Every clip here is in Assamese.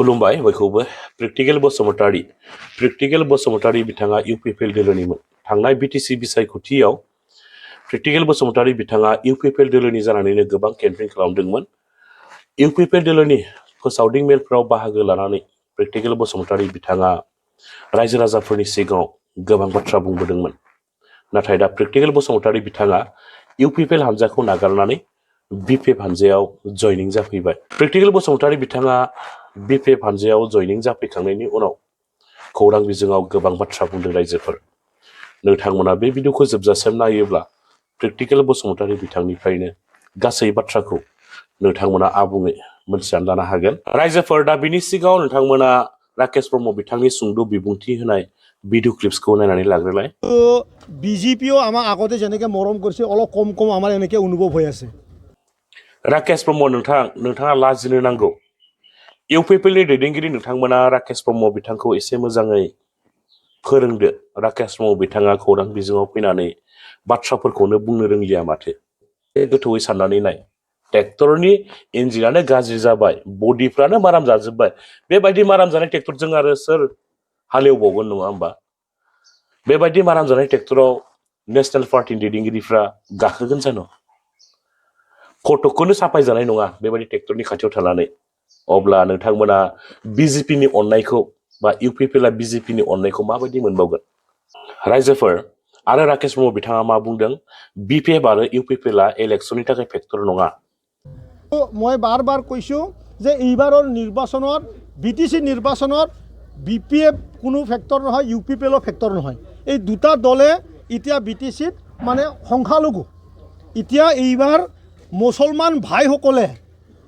खुलुमबाय बयखौबो प्रेक्टिकेल बसुमतारी बिथाङा इउपिपिएल दोलोनिमोन थांनाय बिटिसि बिसायख'थियाव प्रेक्टिकेल बसुमतारी बिथाङा इउपिपिएल दोलोनि जानानैनो गोबां केम्पेइन खालामदोंमोन इउपिपिएल दोलोनि फोसावदिं मेलफोराव बाहागो लानानै प्रेक्टिकेल बसुमतारी बिथाङा रायजो राजाफोरनि सिगाङाव गोबां बाथ्रा बुंबोदोंमोन नाथाय दा प्रेक्टिकेल बसुमतारी बिथाङा इउपिपिएल हानजाखौ नागारनानै बिपिएफ हानजायाव जयनिं जाफैबाय प्रेक्टिकेल बसुमतारी बिथाङा बिपिएफ हानजायाव जयनिं जाफैखांनायनि उनाव खौरां बिजोङाव गोबां बाथ्रा बुंदों रायजोफोर नोंथांमोना बे भिडिअखौ जोबजासिम नायोब्ला प्रेक्टिकेल बसुमतारी बिथांनिफ्रायनो गासै बाथ्राखौ नोंथांमोना आबुङै मोनथिनानै लानो हागोन रायजोफोर दा बिनि सिगाङाव नोंथांमोना राकेश ब्रह्म बिथांनि सुंद' बिबुंथि होनाय ভিডিও ক্লিপসखौ নায়নাनै लाग्रोलाय বিজেপিও আমাক আগতে যেনেকৈ মৰম কৰিছে অলপ কম কম আমাৰ এনেকৈ অনুভৱ হৈ আছে राकेश ब्रह्म नोंथाङा लाजिनो नांगौ इउपिपिएलनि दैदेनगिरि नोंथांमोना राकेश ब्रह्म बिथांखौ एसे मोजाङै फोरोंदो राकेश ब्रह्म बिथाङा खौरां बिजोङाव फैनानै बाथ्राफोरखौनो बुंनो रोंलिया माथो गोथौयै साननानै नाय ट्रेक्टरनि इन्जिनानो गाज्रि जाबाय बडिफ्रानो माराम जाजोब्बाय बेबायदि माराम जानाय ट्रेक्टरजों आरो सोर हालेवबावगोन नङा होमबा बेबायदि माराम जानाय ट्रेक्टराव नेशनेल पार्टिनि दैदेनगिरिफ्रा गाखोगोन जानो फटकखौनो साफाय जानाय नङा बेबायदि ट्रेक्टरनि खाथियाव थानानै अब्ला नोंथांमोना बिजेपिनि अननायखौ बा इउपिपिएलआ बिजेपिनि अननायखौ माबायदि मोनबावगोन रायजोफोर आरो राकेश ब्रह्म बिथाङा मा बुंदों बिपिएफ आरो इउपिपिएलआ इलेक्शननि थाखाय फेक्टर नङा মই বাৰ বাৰ কৈছোঁ যে এইবাৰৰ নিৰ্বাচনত বিটিচি নিৰ্বাচনত বিপিএফ কোনো ফেক্টৰ নহয় ইউপিপিএলৰ ফেক্টৰ নহয় এই দুটা দলে এতিয়া বিটিচিত মানে সংখ্যালঘু এতিয়া এইবাৰ মুছলমান ভাইসকলে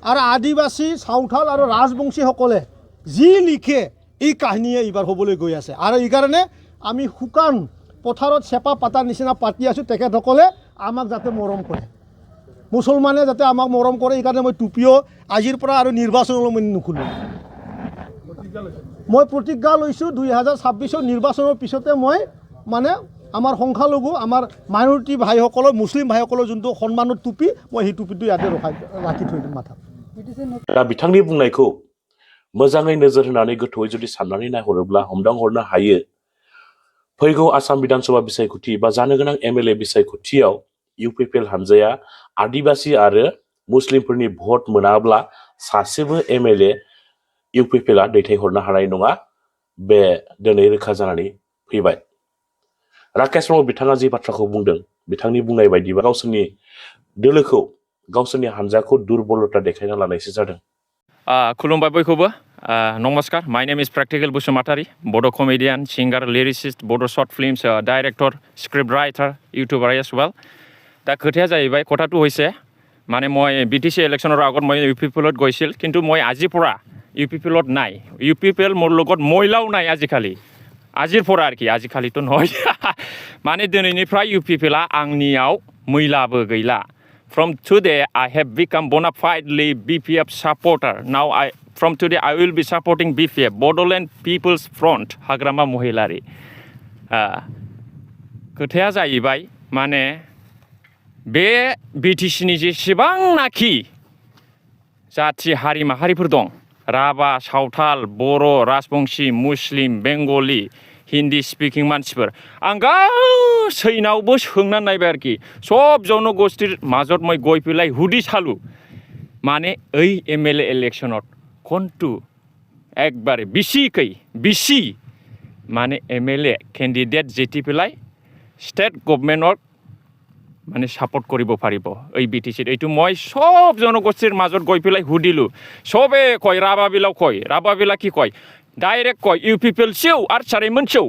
আৰু আদিবাসী সাঁওতাল আৰু ৰাজবংশীসকলে যি লিখে এই কাহিনীয়ে এইবাৰ হ'বলৈ গৈ আছে আৰু এইকাৰণে আমি শুকান পথাৰত চেপা পাতাৰ নিচিনা পাতি আছোঁ তেখেতসকলে আমাক যাতে মৰম কৰে মুছলমানে যাতে আমাক মৰম কৰে এইকাৰণে মই টুপিও আজিৰ পৰা আৰু নিৰ্বাচনলৈ মই নুখুলোঁ মই প্ৰতিজ্ঞা লৈছোঁ 2026 নিৰ্বাচনৰ পিছতে মই মানে আমাৰ সংখ্যালঘু আমাৰ মাইনৰিটি ভাইসকলৰ মুছলিম ভাইসকলৰ যোনটো সন্মানৰ টুপি মই সেই টুপিটো ইয়াতে ৰাখি থৈ দিম মাথাত दा बिथांनि बुंनायखौ मोजाङै नोजोर होनानै गोथौयै जुदि साननानै नायहरोब्ला हमदांहरनो हायो फैगौ आसाम विधानसभा बिसायख'थि बा जानो गोनां एमएलए बिसायख'थियाव इउपिपिएल हानजाया आदिबासि आरो मुस्लिमफोरनि भट मोनाब्ला सासेबो एमएलए इउपिपिएलआ दैथायहरनो हानाय नङा बे दिनै रोखा जानानै फैबाय राकेश ब्रह्म बिथाङा जि बाथ्राखौ बुंदों बिथांनि बुंनाय बायदिबा गावसोरनि दोलोखौ गावसोरनि हानजाखौ दुर्बलता देखायना लानायसो जादों खुलुमबाय बयखौबो नमस्कार my name is practical Basumatary बड' कमेडियान सिंगार लिरिसिस्ट बड' short films director script writer YouTuber as well दा खोथाया जाहैबाय কথাটো হৈছে মানে মই বিটিচি ইলেকশ্যনৰ আগত মই ইউপিপিএলত গৈছিল কিন্তু মই আজিৰ পৰা ইউপিপিএলত নাই ইউপিপিএল মোৰ লগত মহিলাও নাই আজিকালি আজিৰ পৰা আৰু কি আজিকালিতো নহয় মানে দিনैनिफ्राय ইউপিপিএলआ आंनियाव मैलाबो गैला From today, I have become bona fidely BPF supporter. Now, from today, I will be supporting BPF, Bodoland People's Front, Hagrama Mohilari. खोथाया जाहैबाय माने बे बिटिसिनि जेसेबांनाखि जाथि हारि माहारिफोर दं राभा सावथाल बर' राजबंशी मुस्लिम बेंगलि हिन्दी स्पिकिं मानसिफोर आं गासैनावबो सोंनानै नायबाय आरोखि सब जनगोष्ठीर মাজত মই গৈ পেলাই হুদি চালোঁ মানে এই एमएलए इलेक्शনত কোনটো একবারে বেছি মানে एमएलए কেণ্ডিডেট জিতি পেলাই ষ্টেট গভৰ্ণমেণ্টক মানে সাপোৰ্ট কৰিব পাৰিব এই বিটিচিত এইটো মই সব জনগোষ্ঠীৰ মাজত গৈ পেলাই হুদিলোঁ সবে কয় ৰাভাবিলাক কি কয় ডাইৰেক্ট কয় ইউপিপিএল সেও আৰু চাৰিমন সেও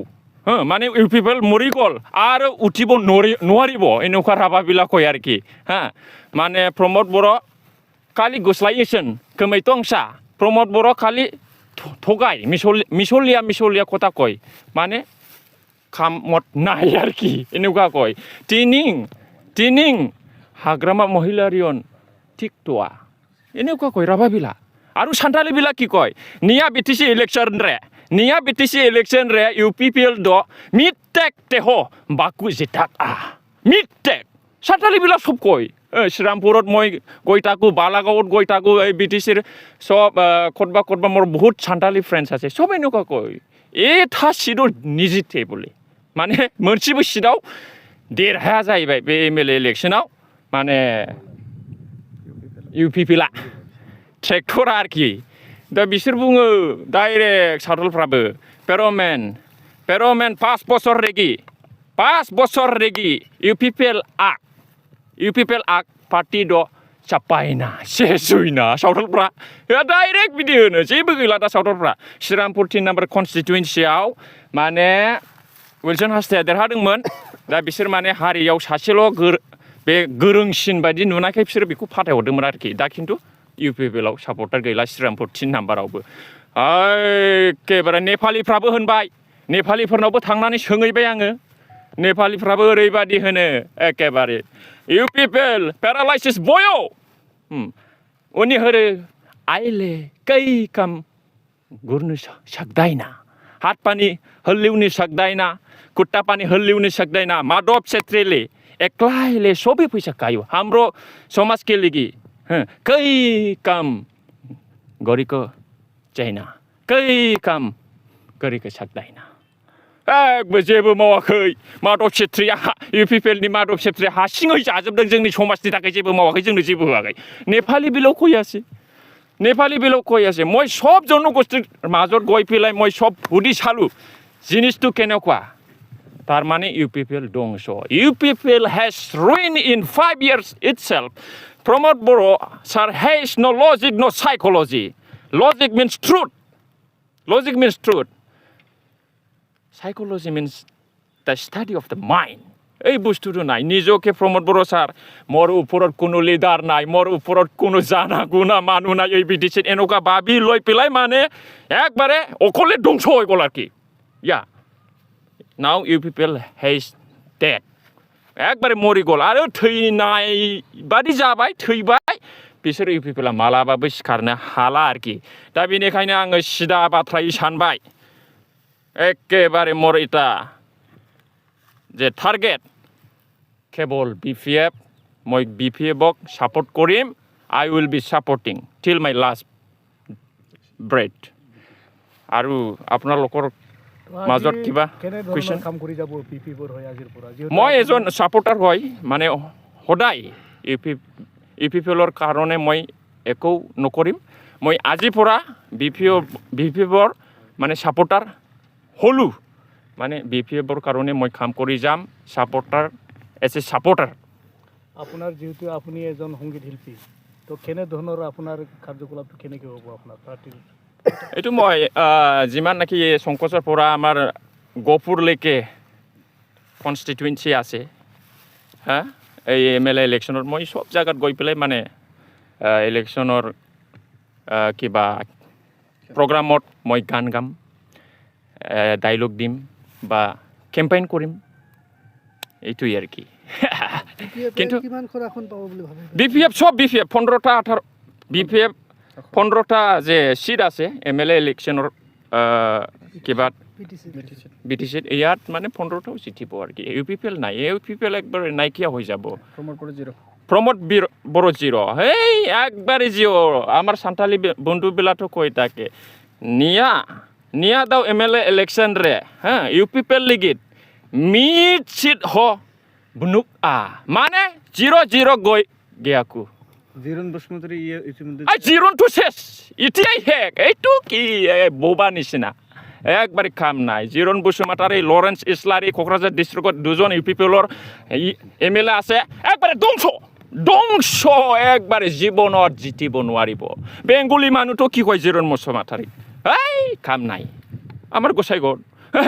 মানে ইউপিপিএল মৰি গ'ল আৰু উঠিব নোৱাৰিব এনেকুৱা ৰাভাবিলাক কয় আৰু কি মানে প্ৰমোদ বৰ' কালি গুচলাইয়েচোন खोमैतंसा प्रमोद बर' खालि थगाय मिसलिया কথা কয় মানে কামত নাই আর কি এনেকুৱা কয় টিনিং হাগ্ৰামা মহিলাৰিয়ন ঠিকটোৱা এনেকুৱা কয় ৰাভাবিলাক আৰু সান্তালিবিলাক কি কয় নিয়া বিটিচি ইলেকশ্যন ৰে ইউপিপিএল দ মিটেক তেহ বাকু জিতাক মিটেক সান্তালিবিলাক সব কয় শ্ৰীৰামপুৰত মই গৈ থাকোঁ বালাগাঁৱত গৈ থাকোঁ এই BTCৰ চব ক'ৰবা মোৰ বহুত সান্তালী ফ্ৰেণ্ডছ আছে চব এনেকুৱা কয় এটা চিটৰ নিজিতে বুলি মানে मोनसेबो सिटआव देरहाया जाहैबाय बे MLA इलेक्शनाव माने UPPला ट्रेक्टरा आरोखि दा बिसोर बुङो डाइरेक्ट सावथालफ्राबो पेर'मेन 5 বছৰ रेगि 5 বছৰ रेगि UPPL आक पार्टी द चापायना सेसुइना सावथालफ्रा डाइरेक्ट बिदि होनो जेबो गैला दा सावथालफ्रा श्रीरामपुर 3 नाम्बार कनस्टिटुएन्सियाव माने विल्सन हास्ताया देरहादोंमोन दा बिसोर माने हारियाव सासेल' बे गोरोंसिन बायदि नुनायखाय बिसोर बेखौ फाथायहरदोंमोन आरोखि दा खिन्थु UPPLआव सापर्टार गैला श्रीरामपुर 3 नाम्बारावबो एखेबारे नेपालिफ्राबो होनबाय नेपालिफोरनावबो थांनानै सोंहैबाय आङो नेपालिफ्राबो ओरैबादि होनो एखेबारे UPPL पेरालाइसिस बयो उनी होरो आइले कै काम गुर्नु सक्दैन हात पानी हल्लिउनु सक्दैन खुट्टा पानी हल्लिउनु सक्दैन माधव छेत्रीले एक्लैले सबै पैसा खायो हाम्रो समाजकै लागि कै काम गरेको छैन कै काम गरेको सक्दैन जेबो मावाखै माधव छेत्रीया UPPLनि माधव छेत्रीया हारसिङै जाजोबदों जोंनि समाजनि थाखाय जेबो मावाखै जोंनो जेबो होआखै नेपाली बिलाव কৈ আছে মই সব জনগোষ্ঠীৰ মাজত গৈ পেলাই মই সব সুধি চালোঁ জিনিসটো কেনেকুৱা তাৰ মানে UPPL ধ্বংস UPPL has ruined in 5 years itself Pramod Boro sir has no logic no psychology logic means truth psychology means the study of the mind এই বস্তুটো নাই নিজকে প্ৰমোদ বড়ো স্যাৰ মোৰ ওপৰত কোনো লিডাৰ নাই মোৰ ওপৰত কোনো জানা গুণা মানুহ নাই এই BTC এনেকুৱা ভাবি লৈ পেলাই মানে একবাৰে অকলে ধ্বংস হৈ গ'ল আৰু কি now UPPL has dead একবাৰে মৰি গ'ল আৰু থৈনাই বাদि जाबाय थैबाय बिसोर UPPLआ मालाबाबो सिखारनो हाला आरो কি दा बेनिखायनो आङो सिदा बाथ्रायै सानबाय एखेबारे मोर इटा जे टार्गेट केवल BPF মই BPFক সাপোর্ট কৰিম I will be supporting till my last breath আৰু আপোনালোকৰ মাজত কিবা কোৱেশ্চন কাম কৰি যাব BPFৰ হৈ আজিৰ পৰা মই এজন সাপোৰ্টাৰ হয় মানে সদায় UPPLৰ কাৰণে মই একো নকৰিম মই আজিৰ পৰা BPFৰ মানে সাপোৰ্টাৰ হলো মানে BPFৰ কাৰণে মই কাম কৰি যাম সাপোৰ্টাৰ এজ এ সাপোৰ্টাৰ আপোনাৰ যেহেতু আপুনি এজন সংগীত শিল্পী তো কেনে ধৰণৰ আপোনাৰ কাৰ্যকলাপটো কেনেকৈ হ'ব আপোনাৰ পাৰ্টিৰ এইটো মই যিমান নাকি সংকোচৰ পৰা আমাৰ গহপুৰলৈকে কনষ্টিটুৱেন্সি আছে এই MLA ইলেকশ্যনত মই সব জায়গাত গৈ পেলাই মানে ইলেকশ্যনৰ কিবা প্ৰগ্ৰামত মই গান গাম ডায়লগ দিম বা কেম্পেইন কৰিম এইটোই আৰ কি কিন্তু কিমান খৰাখন পাব বুলি ভাবে BPF সব BPF 15টা 18 BPF 15টা যে সিট আছে MLA ইলেকশ্যনৰ কিবা BTC ইয়াত মানে 15টাও জিতিব আর কি UPPL নাই UPPL একবার নাইকিয়া হৈ যাব প্রমোদ বড় জিরো এই একবারে জিরো আমার সান্তালি বন্ধুবিলাটো কই থাকে নিয়া দাও MLA ইলেকশন রে UPPL লিগিত মিট সিট হ বুনুক মানে 0-0 গই গিয়াকু জিরন বসমতরি ইতিমধ্যে জিরন তো শেষ ইতিয়াই হেক এইটো কি বোবা নিচিনা একবারে কাম নাই জিরন বসুমাতারি লরেন্স ইসলারি কোকরাঝার ডিস্ট্রিক্টত দুজন UPPLৰ MLA আছে একবাৰে ধ্বংস একবাৰে জীবনত জিতিব নোৱাৰিব বেঙ্গলি মানুহটো কি কয় জিৰন বসুমাতাৰি এই কাম নাই আমাৰ গোসাইগড়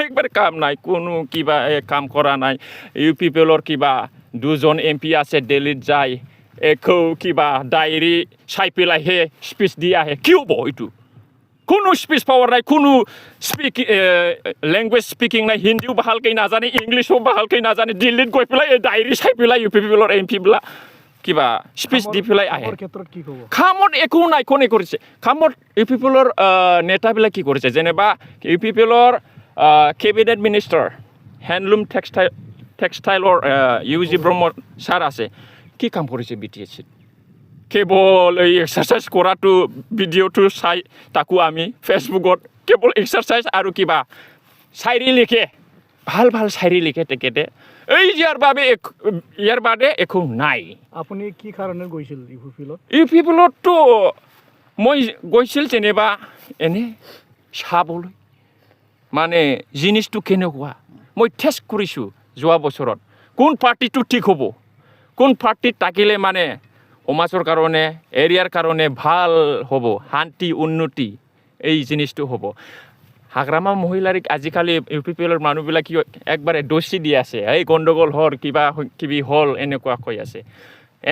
একবাৰে কাম নাই কোনো কিবা কাম কৰা নাই UPPLৰ কিবা দুজন MP আছে দিল্লীত যায় একো কিবা ডায়েৰী চাই পেলাইহে স্পিচ দি আহে কি হ'ব এইটো কোনো স্পিচ পাৱাৰ নাই কোনো লেংগুৱেজ স্পিকিং নাই হিন্দীও ভালকৈ নাজানে ইংলিছো ভালকৈ নাজানে দিল্লীত গৈ পেলাই ডায়েৰী চাই পেলাই UPPLৰ MP বিলাক কিবা স্পিচ দি পেলাই আহে কামত একো নাই কোনে কৰিছে কামত UPPLৰ নেতাবিলাক কি কৰিছে যেনেবা UPPLৰ কেবিনেট মিনিষ্টাৰ হেণ্ডলুম টেক্সটাইলৰ UG ব্ৰহ্ম ছাৰ আছে কি কাম কৰিছে বি টি চিত কেৱল এই এক্সাৰচাইজ কৰাটো ভিডিঅ'টো চাই তাকো আমি ফেচবুকত কেৱল এক্সাৰচাইজ আৰু কিবা শায়ৰী লিখে ভাল ভাল শায়ৰী লিখে তেখেতে এই ইয়াৰ বাদে একো নাই আপুনি কি কাৰণে গৈছিল ইউ পি পিলততো মই গৈছিল যেনিবা এনে চাবলৈ মানে জিনিসটো কেনেকুৱা মই টেষ্ট কৰিছোঁ যোৱা বছৰত কোন পাৰ্টিটো ঠিক হ'ব কোন পাৰ্টিত থাকিলে মানে সমাজৰ কাৰণে এৰিয়াৰ কাৰণে ভাল হ'ব শান্তি উন্নতি এই জিনিসটো হ'ব হাগ্ৰামা মহিলাৰ আজিকালি ইউ পি পিএলৰ মানুহবিলাক একবাৰে দোষী দি আছে এই গণ্ডগোল হ'ল কিবি হ'ল এনেকুৱা কৈ আছে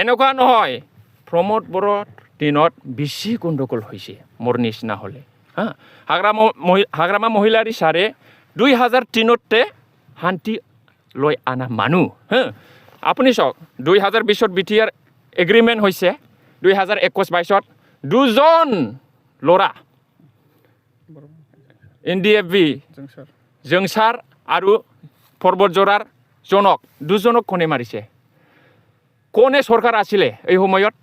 এনেকুৱা নহয় প্ৰমোদ বড়োৰ দিনত বেছি গণ্ডগোল হৈছে মোৰ নিচিনা হ'লে হা হাগ্ৰামা মহিলাৰ ছাৰে 2003তে শান্তি লৈ আনা মানুহ হা আপুনি চাওক 2020ত BTR এগ্ৰিমেণ্ট হৈছে 2021-22ত দুজন ল'ৰা NDFB জংচাৰ আৰু পৰ্বতজোৰাৰ জনক দুজনক কোনে মাৰিছে কোনে চৰকাৰ আছিলে এই সময়ত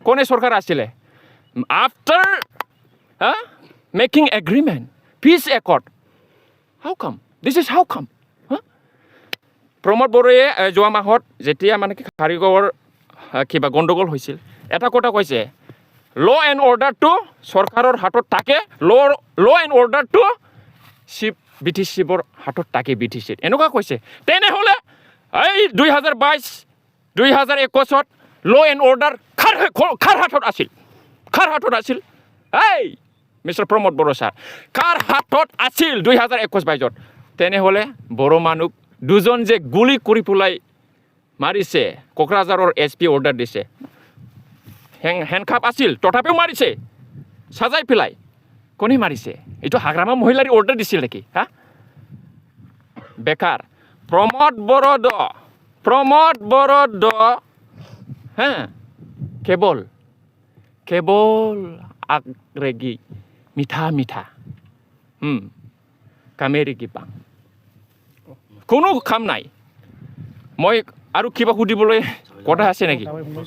কোনে চৰকাৰ আছিলে after making agreement peace accord how come this is how come Pramod বড়োৱে যোৱা মাহত যেতিয়া মানে কি কাৰিকৰ কিবা গণ্ডগোল হৈছিল এটা কথা কৈছে ল এণ্ড অৰ্ডাৰটো চৰকাৰৰ হাতত থাকে ল এণ্ড অৰ্ডাৰটো BTCৰ হাতত থাকে BTCত এনেকুৱা কৈছে তেনেহ'লে এই 2022-2021ত ল এণ্ড অৰ্ডাৰ কাৰ হাতত আছিল এই মিষ্টাৰ প্ৰমোদ বড়ো ছাৰ কাৰ হাতত আছিল 2021-22ত তেনেহ'লে বড়ো মানুহ দুজন যে গুলি কৰি পেলাই মাৰিছে কোকৰাঝাৰৰ SP অৰ্ডাৰ দিছে হেণ্ডকাপ আছিল তথাপিও মাৰিছে সাজাই পেলাই কোনে মাৰিছে এইটো হাগ্ৰামা মহিলাৰ অৰ্ডাৰ দিছিল নেকি হা বেকাৰ প্ৰমোদ বড়ো হা কেৱল আগৰেগি মিঠা কামেৰি কিবা কোনো কাম নাই মই আৰু কিবা সুধিবলৈ কথা আছে নেকি